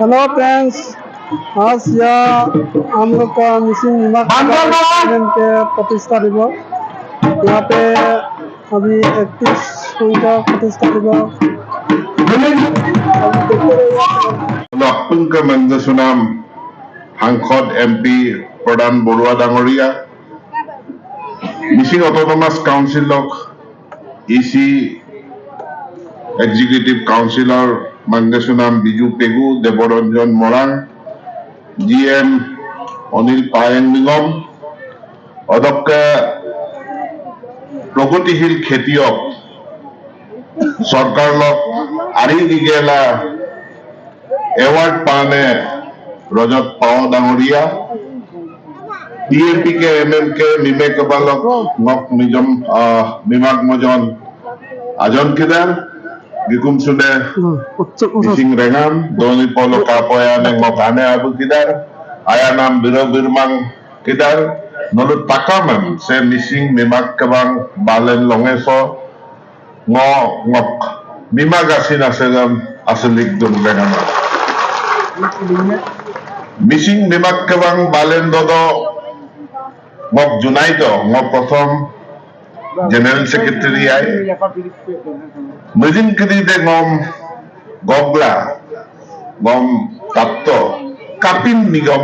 Hello friends, आज यह हम लोग का मिसिंग निमाक के प्रतिष्ठा दिवस। यहाँ पे अभी 31 का प्रतिष्ठा दिवस। নতুনকৈ মঞ্জুনাম সাংসদ এমপি প্ৰধান বৰুৱা ডাঙৰীয়া, মিচিং অটোনমাস কাউন্সিলক ইসি এক্সিকিউটিভ কাউন্সিলৰ মঞ্জুনাম বিজু পেগু, দেৱৰঞ্জন মৰাণ, জিএম অনিল পায়েং নিগম, অধ্যক্ষ প্ৰগতিশীল খেতিয়ক চৰকাৰক আৰি দিগেলা এৱাৰ্ড পানে রজত পাও ডাঙরিয়া, টিএমপি কে এমএম কে মিমে কবালক নক নিজম মিমাক মজন আজন কিদার গিকুম সুনে মিসিং রেঙাম দনি পলো কাপয়া নে মকানে আবু কিদার আয়া নাম বিরো বিরমাং কিদার নলু তাকামেম সে মিসিং মিমাক কবাং বালেন লঙেছো ngok mimagasin asegan asalik dun রেঙাম মিসিং মিমাক কবাং বালেন দদো মক জুনাইতো মক প্রথম জেনারেল সেক্রেটারি আই মিজিং কিদিতে গম গগলা গম তাপ্ত কাপিন নিগম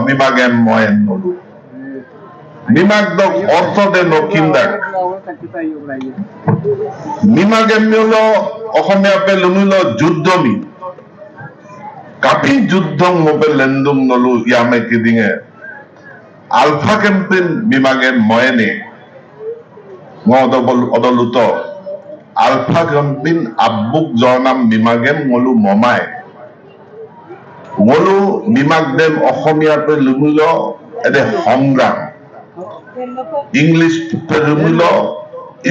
মিমাগেন ময়েন নলু মিমাক দক অর্থ দে নকিন্দাক মিমাগেন মিলো অসমীয়া পে লুমিলো যুদ্ধমি কাপিন যুদ্ধ মোবাইল লেন্দুম নলু ইয়ামে কিদিঙে আলফা ক্যাম্পেইন বিমাগেন ময়েনে অদলুত আলফা ক্যাম্পেইন আব্বুক জনাম বিমাগেন মলু মমাই মলু বিমাগ দেম অসমীয়াতে লুমিল এদে সংগ্রাম ইংলিশ পে লুমিল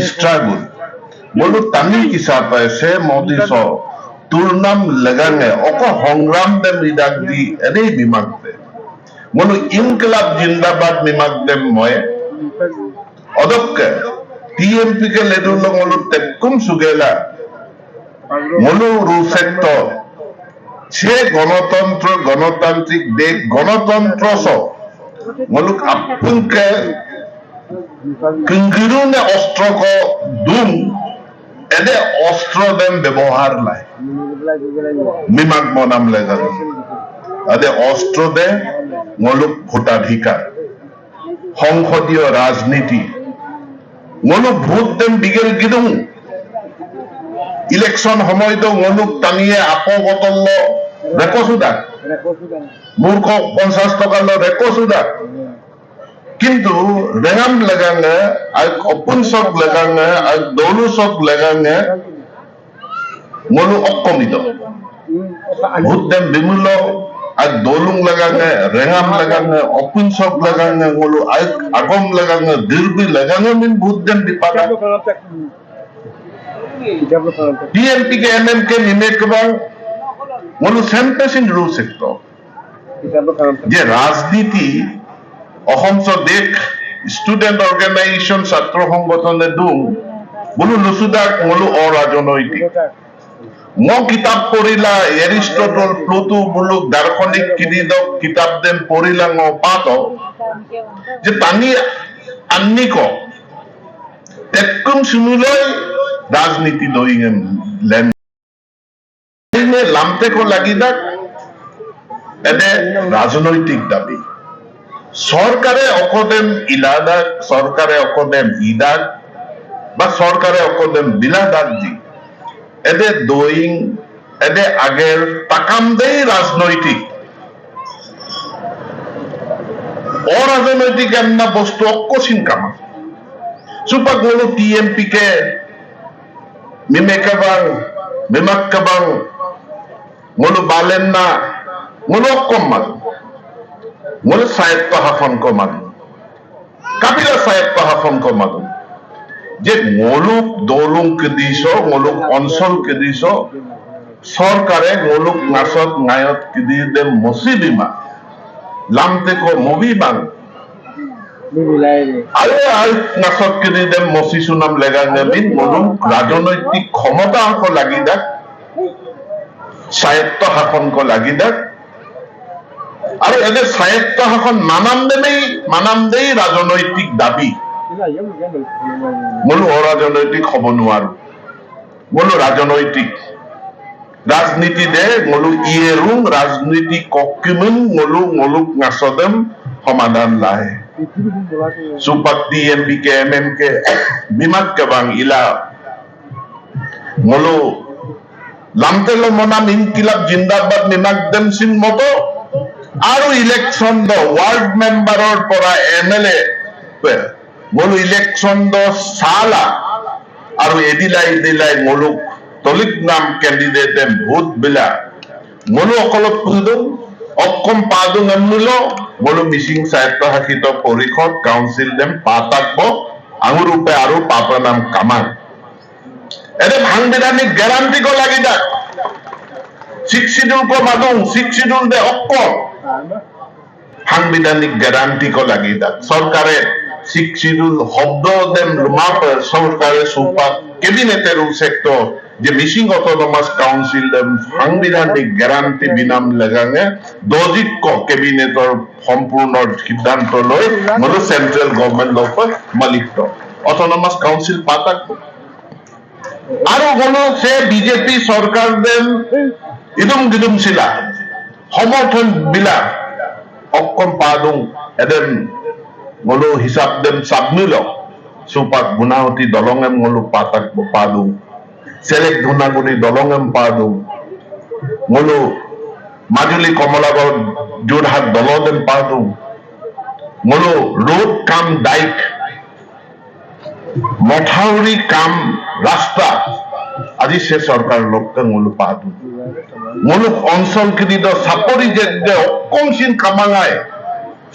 স্ট্রাগল মলু তানি কিসা পাইছে মদিস তোর নাম লেগাঙে অক সংগ্রাম দেম রিদাক দি এনেই বিমাগ দে মনু ইনকলাব জিন্দাবাদ মিমাক দেম ময়ে অধ্যক্ষ টিএমপি কে লেডুর মলু তেকুম সুগেলা মনু রুসেক্ট সে গণতন্ত্র গণতান্ত্রিক দেশ গণতন্ত্র মলুক আপুনকে কিংগিরুনে অস্ত্র কো দুম এদে অস্ত্র দেম ব্যবহার লাই মিমাক বনাম লেগা আদে অস্ত্র দে মলুক ভোটাধিকার সংসদীয় রাজনীতি মলুক ভোট দেম বিগেল গিদুং ইলেকশন সময় তো মলুক টানিয়ে আপগতল রেকসুদা মূর্খ 50 টাকা রেকসুদা কিন্তু রেঙাম লেগাঙে আর অপুন সব লেগাঙে আর দৌলু সব লেগাঙে মলু অকমিত ভোট দেম বিমূল্য আর দৌলুং লাগাঙে রেঙাম লাগাঙে অপুন সব লাগাঙে মলু আগম লাগাঙে দীর্ঘি লাগাঙে মিন ভোট দেম দিপানা টিএমপি के एमएम के निमे कबां মলু সেন্টাসিন রুল সেক্টর যে রাজনীতি অসম দেশ স্টুডেন্ট অর্গানাইজেশন ছাত্র সংগঠনে দুং বলু লুসুদাক মলু অরাজনৈতিক ম কিতাব পড়িলা এরিস্টটল প্লুটো মুলুক দার্শনিক কিদিদক কিতাব দেন পড়িলা ং পাত যে তানি আন্নিক তেকুম সুমুলই রাজনীতি দইঙেন লেন লামতে কো লাগিদাক এদে রাজনৈতিক দাবি সরকারে অকদেম ইলাদাক সরকারে অকদেম ইদাক বা সরকারে অকদেম বিলাদাক জি এদে দইং এদে আগের তাকাম দেই রাজনৈতিক অরাজনৈতিক এমনা বস্তু অক্কসিন কামা সুপাক মলু টিএমপি কে মিমেকাবাং মিমাক্কাবাং মলু বালেন না মলু অক্কম মান মলু সাহেব শাসন কো মান কাবিলা সাহেব শাসন কো মান যে মলুক দৌলুং কে দিছ মলুক অঞ্চল কে দিছ সরকারে মলুক নাচত নায়ত কে দিয়ে দে মসি বিমা লামতে কো মুভি বাং আরে আর নাচত কে দিয়ে দে মসি সুনাম লেগা নেবিন মলুক রাজনৈতিক ক্ষমতা অঙ্ক লাগি দেখ স্বায়ত্ত শাসনক লাগি দেখ আৰু এনে স্বায়ত্ত শাসন মানাম দেই ৰাজনৈতিক দাবী মূল অৰাজনৈতিক হ'ব নোৱাৰো মূল ৰাজনৈতিক রাজনীতি দে মূল ইয়েরুং রাজনীতি কক্কিমুং মূলুক নাচদম সমাধান লাহে সুপাক TMPK MMK বিমাক কেবাং ইলা মূল লামতেলো মনাম ইনকিলাব জিন্দাবাদ নিমাক দেম সিন মতো আৰু ইলেকশন দ ওয়াৰ্ড মেম্বাৰৰ পৰা MLA মূল ইলেকশন দ সালা আৰু এদিলাই মূলুক তলিক নাম ক্যান্ডিডেট ভোট বিলা মনো অকলত খুদুং অক্ষম পাদুং এমনুল মনো মিসিং স্বায়ত্তশাসিত পরিষদ কাউন্সিল দেম পাতাকব আঙুরূপে আৰু পাপা নাম কামাং এনে সাংবিধানিক গ্যারান্টি কো লাগি দা 6 শিডিউল কো মাদুং 6 শিডিউল দে অক্ষম সাংবিধানিক গ্যারান্টি কো লাগি দা সরকারে 6 শিডিউল শব্দ দেম মাপ সরকারে সুপা ক্যাবিনেটের সেক্টর যে মিসিং অটোনমাস কাউন্সিল সাংবিধানিক গ্যারান্টি বিনাম লাগাঙে দজিক ক্যাবিনেটৰ সম্পূৰ্ণ সিদ্ধান্ত লৈ মনো সেন্ট্ৰাল গভৰ্নমেন্ট অফ মালিক অটোনমাস কাউন্সিল পাতাক আৰু কোনো সে বিজেপি সরকার দেন ইদুম ছিলা সমর্থন বিলা অক্ষম পাদুং এদেন মনো হিসাব দেন সাবমিল সুপাক গুনাহতি দলঙে মনো পাতাক পাদুং সেলেক ধুনাগুড়ি দলঙেম পাদুং মূলো মাজুলী কমলাগড় যোরহাট দলদেম পাদুং মূলো রোড কাম ডাইক মথাউরি কাম রাস্তা আজি সে সরকার লোককে মূলো পাদুং মূলক অঞ্চল কৃত সাপরি যে অকমসিন কামাঙায়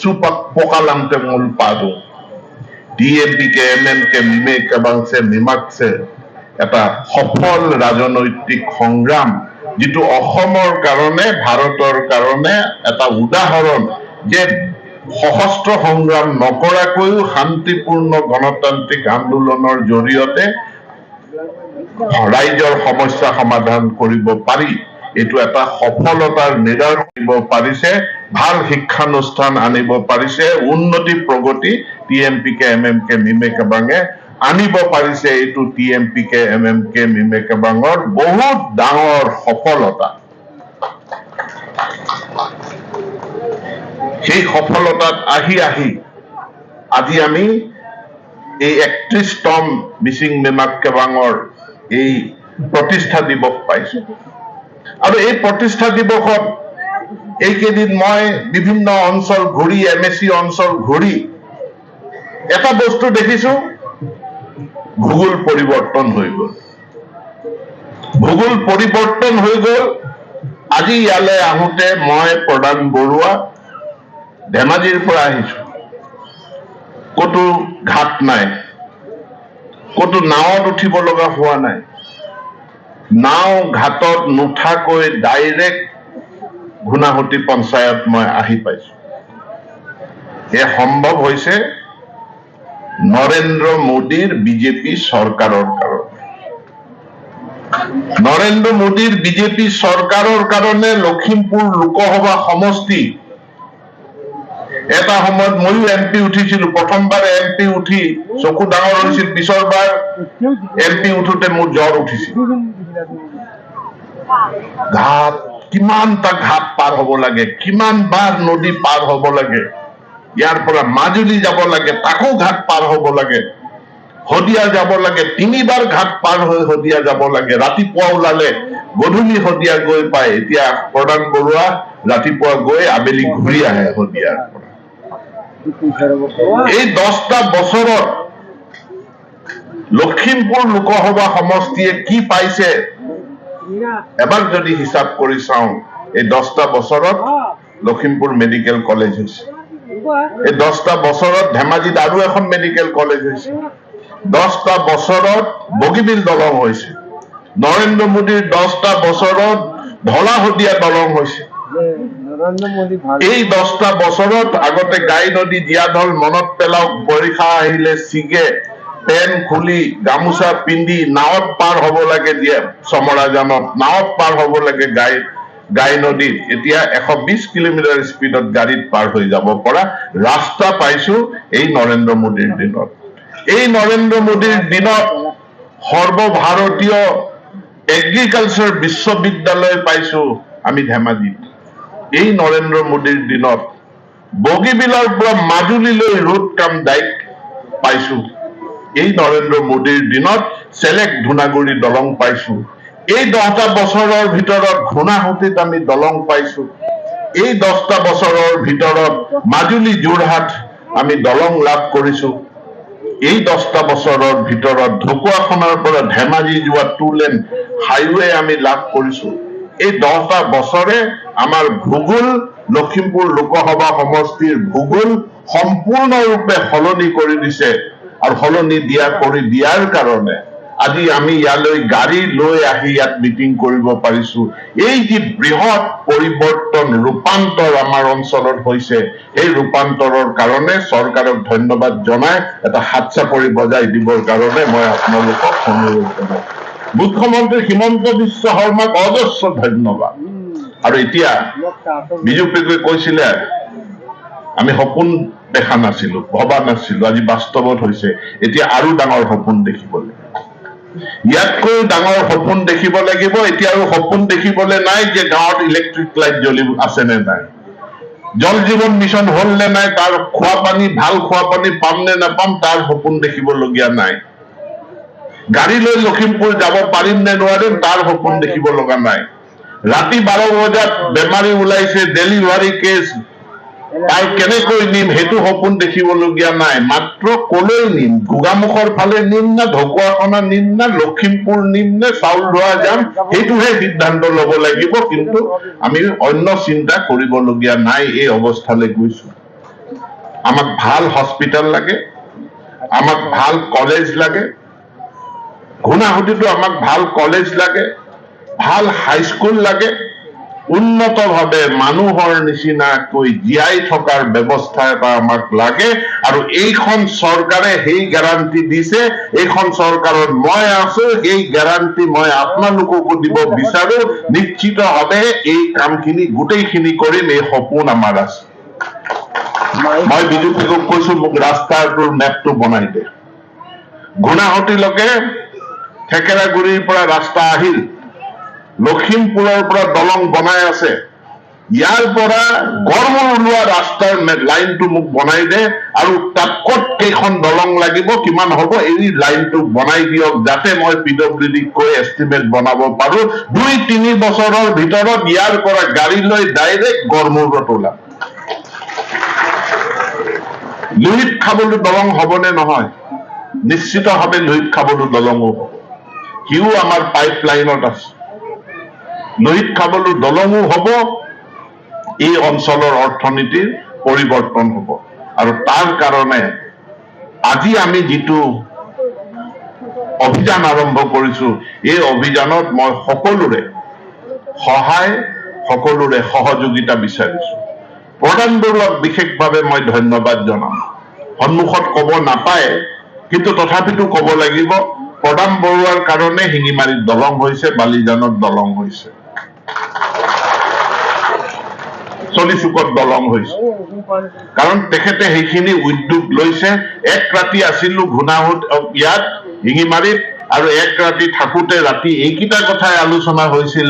সুপাক পোকালামতে মূল পাদুং TMPK MMK মিমেক বাংসে মিমাকসে এটা সফল রাজনৈতিক সংগ্রাম যেটো অসমৰ কাৰণে ভাৰতৰ কাৰণে এটা উদাহৰণ যে সশস্ত্ৰ সংগ্ৰাম নকৰাকৈও শান্তিপূৰ্ণ গণতান্ত্ৰিক আন্দোলনৰ জৰিয়তে ৰাইজৰ সমস্যা সমাধান কৰিব পাৰি এটো এটা সফলতাৰ নিদৰ্শন দিব পাৰিছে ভাল শিক্ষানুষ্ঠান আনিব পাৰিছে উন্নতি প্ৰগতি TMPK MMK মিমেক বাঙে আনিব পাৰিছে এটো TMPK MMK মিমেক বাঙৰ বহুত ডাঙৰ সফলতা সেই সফলতাত আহি আজি আমি এই 31তম মিসিং মিমাক বাঙৰ এই প্ৰতিষ্ঠা দিৱস পাইছো আৰু এই প্ৰতিষ্ঠা দিৱসত এইকেইদিন মই বিভিন্ন অঞ্চল ঘূৰি MSC অঞ্চল ঘূৰি এটা বস্তু দেখিছো ভূগোল পৰিৱৰ্তন হৈ গ'ল আজি ইয়ালে আহোতে মই প্ৰধান বৰুৱা ধেমাজিৰ পৰা আহিছো কতো ঘাট নাই কতো নাৱত উঠিব লগা হোৱা নাই নাও ঘাটত নুঠাকৈ ডাইৰেক্ট ঘুনাহতি পঞ্চায়ত মই আহি পাইছো এ সম্ভৱ হৈছে নৰেন্দ্ৰ মোদীৰ বিজেপি চৰকাৰৰ কাৰণে নৰেন্দ্ৰ মোদীৰ বিজেপি চৰকাৰৰ কাৰণে লখিমপুৰ লোকসভা সমষ্টি এটা সময়ত ময়ো MP উঠিছিলো প্ৰথমবাৰ MP উঠি চকু ডাঙৰ হৈছিল পিছৰবাৰ MP উঠোতে মোৰ জ্বৰ উঠিছিল ঘাট কিমানটা ঘাট পাৰ হ'ব লাগে কিমান বাৰ নদী পাৰ হ'ব লাগে ইয়াৰ পৰা মাজুলী যাব লাগে তাকো ঘাট পাৰ হ'ব লাগে হদিয়া যাব লাগে তিনিবাৰ ঘাট পাৰ হৈ হদিয়া যাব লাগে ৰাতিপুৱা ওলালে গধূলি হদিয়া গৈ পায় এতিয়া প্ৰধান বৰুৱা ৰাতিপুৱা গৈ আবেলি ঘূৰি আহে হদিয়াৰ পৰা এই 10টা বছৰত লখিমপুৰ লোকসভা সমষ্টিয়ে কি পাইছে এবাৰ যদি হিসাব কৰি চাওঁ এই 10টা বছৰত লখিমপুৰ মেডিকেল কলেজ হৈছে এই 10টা বছৰত ধেমাজিত আৰু এখন মেডিকেল কলেজ হৈছে 10টা বছৰত বগীবিল দলং হৈছে নৰেন্দ্ৰ মোদীৰ 10টা বছৰত ধলাহদীয়া দলং হৈছে এই 10টা বছৰত আগতে গাই নদী জীয়াঢল মনত পেলাওক বৰিষা আহিলে সিগে পেন খুলি গামোচা পিন্ধি নাৱত পাৰ হ'ব লাগে দিয়ে চমৰাজানত নাৱত পাৰ হ'ব লাগে গাই নদীত এতিয়া 120 কিলোমিটাৰ স্পীডত গাড়ীত পাৰ হৈ যাব পৰা ৰাস্তা পাইছো এই নৰেন্দ্ৰ মোদীৰ দিনত এই নৰেন্দ্ৰ মোদীৰ দিনত সৰ্বভাৰতীয় এগ্ৰিকালচাৰ বিশ্ববিদ্যালয় পাইছো আমি ধেমাজিত এই নৰেন্দ্ৰ মোদীৰ দিনত বগীবিলৰ পৰা মাজুলীলৈ ৰোড কাম ডাইক পাইছো এই নৰেন্দ্ৰ মোদীৰ দিনত চেলেক ধুনাগুৰি দলং পাইছো এই 10টা বছৰৰ ভিতৰত ঘুণাসুতিত আমি দলং পাইছো এই 10টা বছৰৰ ভিতৰত মাজুলী যোৰহাট আমি দলং লাভ কৰিছো এই 10টা বছৰৰ ভিতৰত ঢকুৱাখনৰ পৰা ধেমাজি যোৱা 2 লেন হাইৱে আমি লাভ কৰিছো এই 10টা বছৰে আমাৰ ভূগোল লখিমপুৰ লোকসভা সমষ্টিৰ ভূগোল সম্পূৰ্ণৰূপে সলনি কৰি দিছে আৰু সলনি দিয়াৰ কাৰণে আজি আমি ইয়ালৈ গাড়ী লৈ আহি ইয়াত মিটিং কৰিব পাৰিছো এই যে বৃহৎ পৰিৱৰ্তন ৰূপান্তৰ আমাৰ অঞ্চলত হৈছে এই ৰূপান্তৰৰ কাৰণে চৰকাৰক ধন্যবাদ জনাই এটা হাতচাপৰি বজাই দিবৰ কাৰণে মই আপোনালোকক অনুৰোধ কৰোঁ মুখ্যমন্ত্ৰী হিমন্ত বিশ্ব শৰ্মাক অজস্ৰ ধন্যবাদ আৰু এতিয়া বিজেপিকে কৈছিলে আমি সপোন দেখা নাছিলো ভবা নাছিলো আজি বাস্তৱত হৈছে এতিয়া আৰু ডাঙৰ সপোন দেখিবলৈ ইয়াতকৈ ডাঙৰ সপোন দেখিব লাগিব এতিয়া আৰু সপোন দেখিবলৈ নাই যে গাঁৱত ইলেক্ট্ৰিক লাইট জ্বলি আছে নে নাই জল জীৱন মিছন হল নে নাই তাৰ খোৱা পানী ভাল খোৱা পানী পাম নে নাপাম তাৰ সপোন দেখিবলগীয়া নাই গাড়ী লৈ লখিমপুৰ যাব পাৰিম নে নোৱাৰিম তাৰ সপোন দেখিব লগা নাই ৰাতি 12 বজাত বেমাৰী ওলাইছে ডেলিভাৰী কেছ তাৰ কেনেকৈ নিম সেইটো সপোন দেখিবলগীয়া নাই মাত্ৰ কলৈ নিম গোগামুখৰ ফালে নিম না ঢকুৱাখনা নিম না লখিমপুৰ নিম নে চাউল ধোৱা যাম সেইটোহে সিদ্ধান্ত ল'ব লাগিব কিন্তু আমি অন্য চিন্তা কৰিবলগীয়া নাই এই অৱস্থালৈ গৈছো আমাক ভাল হস্পিটেল লাগে আমাক ভাল কলেজ লাগে ঘুণাসুতিতো আমাক ভাল কলেজ লাগে ভাল হাইস্কুল লাগে উন্নতভাৱে মানুহৰ নিচিনাকৈ জীয়াই থকাৰ ব্যৱস্থা এটা আমাক লাগে আৰু এইখন চৰকাৰে সেই গ্যাৰান্টি দিছে এইখন চৰকাৰত মই আছো এই গ্যাৰান্টি মই আপোনালোককো দিব বিচাৰো নিশ্চিতভাৱে এই কামখিনি গোটেইখিনি কৰিম এই সপোন আমাৰ আছে মই বিজেপিক কৈছো মোক ৰাস্তাটোৰ মেপটো বনাই দে ঘুণাসুতিলৈকে থেকেৰাগুৰিৰ পৰা ৰাস্তা আহিল লখিমপুৰৰ পৰা দলং বনাই আছে ইয়াৰ পৰা গড়মূৰ ওলোৱা ৰাস্তাৰ লাইনটো মোক বনাই দে আৰু তাত ক'ত কেইখন দলং লাগিব কিমান হ'ব এই লাইনটো বনাই দিয়ক যাতে মই পিডব্লিউডি কৈ এষ্টিমেট বনাব পাৰো 2-3 বছৰৰ ভিতৰত ইয়াৰ পৰা গাড়ী লৈ ডাইৰেক্ট গড়মূৰত ওলাম লোহিত খাবলো দলং হ'বনে নহয় নিশ্চিতভাৱে লোহিত খাবলো দলঙো হ'ব সিও আমাৰ পাইপলাইনত আছে লোহিত খাবলো দলঙো হ'ব এই অঞ্চলৰ অৰ্থনীতিৰ পৰিৱৰ্তন হ'ব আৰু তাৰ কাৰণে আজি আমি যিটো অভিযান আৰম্ভ কৰিছো এই অভিযানত মই সকলোৰে সহায় সকলোৰে সহযোগিতা বিচাৰিছো প্ৰধান বৰুৱাক বিশেষভাৱে মই ধন্যবাদ জনাম সন্মুখত ক'ব নাপায় কিন্তু তথাপিতো ক'ব লাগিব প্ৰধান বৰুৱাৰ কাৰণে শিঙিমাৰীত দলং হৈছে বালিজানত দলং হৈছে চলিচুকত দলং হৈছে কাৰণ তেখেতে সেইখিনি উদ্যোগ লৈছে এক ৰাতি আছিলো ঘুণাসুত ইয়াত শিঙিমাৰীত আৰু এক ৰাতি থাকোতে ৰাতি এইকেইটা কথাই আলোচনা হৈছিল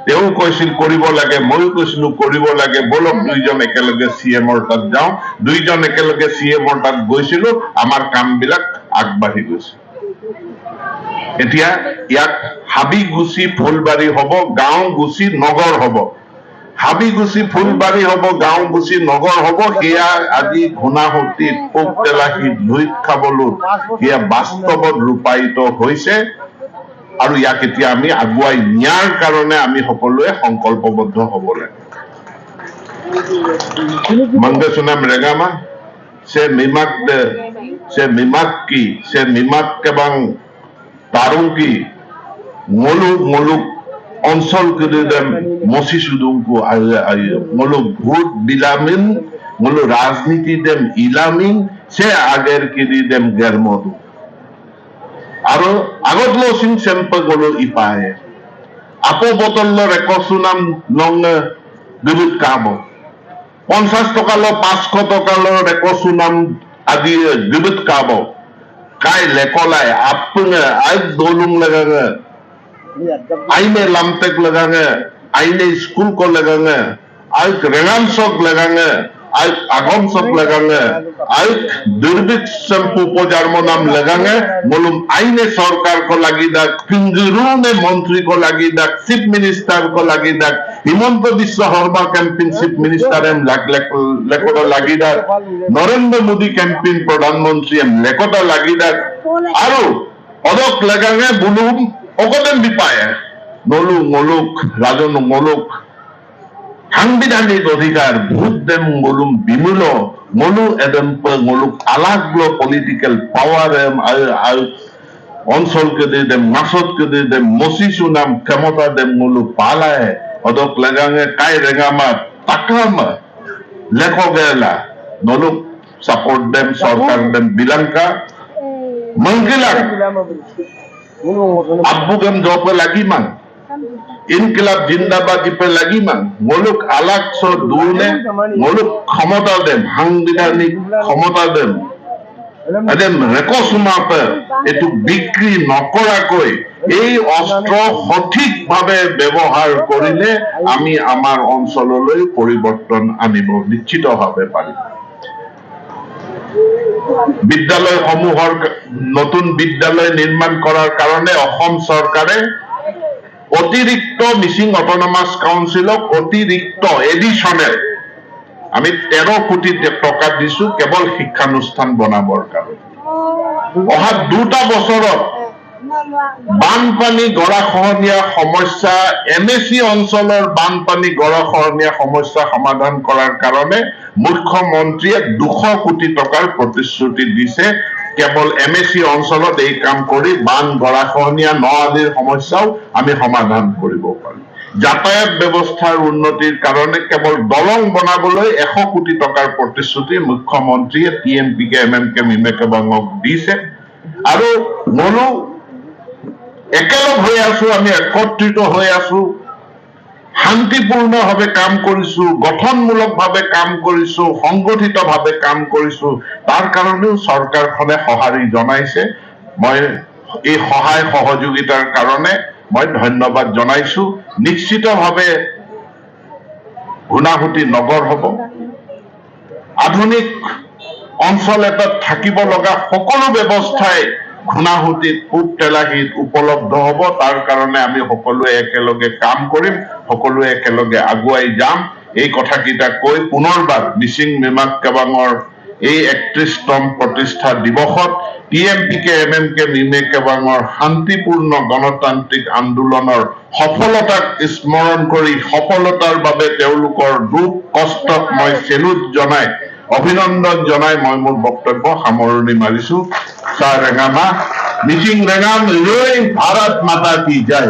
তেওঁ কৈছিল কৰিব লাগে ময়ো কৈছিলো কৰিব লাগে বলক দুইজন একেলগে সিএমৰ তাত যাওঁ দুইজন একেলগে সিএমৰ তাত গৈছিলো আমাৰ কামবিলাক আগবাঢ়ি গৈছে এতিয়া ইয়াত হাবিগুছি ফুলবাৰী হ'ব গাঁও গুছি নগৰ হ'ব হাবিগুছি ফুলবাৰী হ'ব গাঁও গুছি নগৰ হ'ব সেয়া আজি ঘুণাসুতিত পোকতেলাহীত লোহিত খাবলো সেয়া বাস্তৱত ৰূপায়িত হৈছে আৰু ইয়াক এতিয়া আমি আগুৱাই নিয়াৰ কাৰণে আমি সকলোৱে সংকল্পবদ্ধ হ'ব লাগে মংগেশুনাম ৰেগামা se mimakki se mimakkebang tarungki ngoluk অঞ্চল কিরিদেম মসি সুদুংকু আইয়ে ngolu ভোট বিলামিন ngolu রাজনীতি দেম ইলামিন সে আগের কিরিদেম গেরমদু আৰু আগত লো সিং চেম্পে গলো ইপায়ে আপো বটল রেকসুনাম লং বিবুত কাম 50 টকা লো 500 টকা লো রেকসুনাম আদি বিবুত কাম কাই লেকলাই আপনে আই দলুং লাগাঙ্গে आईने लामटेक लगांगे आईने स्कूल को लगांगे आज रेगाम सॉक लगांगे आज आगम सॉक लगांगे आज दुर्भिक्ष शैम्पू पोजारमो नाम लगांगे मालूम आईने सरकार को लगी दा पिंजरू में मंत्री को लगी दा चीफ मिनिस्टर को लगी दा Himanta Biswa Sarma camping chief minister एम लेकोटा लगी दा नरेंद्र मोदी कैंपिंग प्रधानमंत्री एम लेकोटा लगी दा आरो अदक लगांगे बुलूम অকলেন বিপায়ে নলু মলুক রাজন মলুক সাংবিধানিক অধিকার ভোট দেম মলুম বিমূল মলু এদম মলুক আলাগলো পলিটিক্যাল পাওয়ার এম অঞ্চলকে দিয়ে দেম মাসতকে দিয়ে দেম মসিসু নাম ক্ষমতা দেম মলু পালায় অদক লাগাঙে কাই রেগামা টাকামা লেখগেলা নলুক সাপোর্ট দেম সরকার them বিলাঙ্কা মঙ্গিলাক Abu gam jope lagi mang, inkilab जिंदाबाद ipe lagi mang, ngoluk alak so dune, ngoluk ক্ষমতা dem, সাংবিধানিক ক্ষমতা dem, এদেম রেকসুমা পে এটু বিক্রি নকৰাকৈ এই অস্ত্ৰ সঠিকভাৱে ব্যৱহাৰ কৰিলে আমি আমাৰ অঞ্চললৈ পৰিৱৰ্তন আনিব নিশ্চিতভাৱে পাৰিম। বিদ্যালয় সমূহৰ নতুন বিদ্যালয় নিৰ্মাণ কৰাৰ কাৰণে অসম চৰকাৰে অতিৰিক্ত মিচিং অটোনমাস কাউন্সিলক অতিৰিক্ত এডিশনেল আমি 13 কোটি টকা দিছো কেৱল শিক্ষানুষ্ঠান বনাবৰ কাৰণে। অহা 2টা বছৰত বানপানী গৰাখহনীয়া সমস্যা এমএসি অঞ্চলৰ বানপানী গৰাখহনীয়া সমস্যা সমাধান কৰাৰ কাৰণে মুখ্যমন্ত্ৰীয়ে 200 কোটি টকাৰ প্ৰতিশ্ৰুতি দিছে কেৱল এমএসি অঞ্চলত এই কাম কৰি বান গৰাখহনীয়া নদীৰ সমস্যাও আমি সমাধান কৰিব পাৰিম। যাতায়াত ব্যৱস্থাৰ উন্নতিৰ কাৰণে কেৱল দলং বনাবলৈ 100 কোটি টকাৰ প্ৰতিশ্ৰুতি মুখ্যমন্ত্ৰীয়ে টিএমপিকে এমএমকে মিমেকে বাঙক দিছে আৰু মনো একেলগ হৈ আছো আমি একত্ৰিত হৈ আছো শান্তিপূৰ্ণভাৱে কাম কৰিছো গঠনমূলকভাৱে কাম কৰিছো সংগঠিতভাৱে কাম কৰিছো তাৰ কাৰণেও চৰকাৰখনে সহাৰি জনাইছে মই এই সহায় সহযোগিতাৰ কাৰণে মই ধন্যবাদ জনাইছো নিশ্চিতভাৱে গুণাহুতি নগৰ হ'ব আধুনিক অঞ্চল এটাত থাকিব লগা সকলো ব্যৱস্থাই ঘুণাহুতিত পূব তেলাহীত উপলব্ধ হ'ব তাৰ কাৰণে আমি সকলোৱে একেলগে কাম কৰিম সকলোৱে একেলগে আগুৱাই যাম এই কথাকিটা কৈ পুনৰবাৰ মিচিং মিমাক কেবাঙৰ এই 31তম প্ৰতিষ্ঠা দিৱসত টিএমপিকে এমএমকে মিমে কেবাঙৰ শান্তিপূৰ্ণ গণতান্ত্ৰিক আন্দোলনৰ সফলতাক স্মৰণ কৰি সফলতাৰ বাবে তেওঁলোকৰ দুখ কষ্টক মই চেলুট জনাই অভিনন্দন জনাই মই মোৰ বক্তব্য সামৰণি মাৰিছো सा रेगामा मिसिंग रेगाम लोई भारत माता की जय।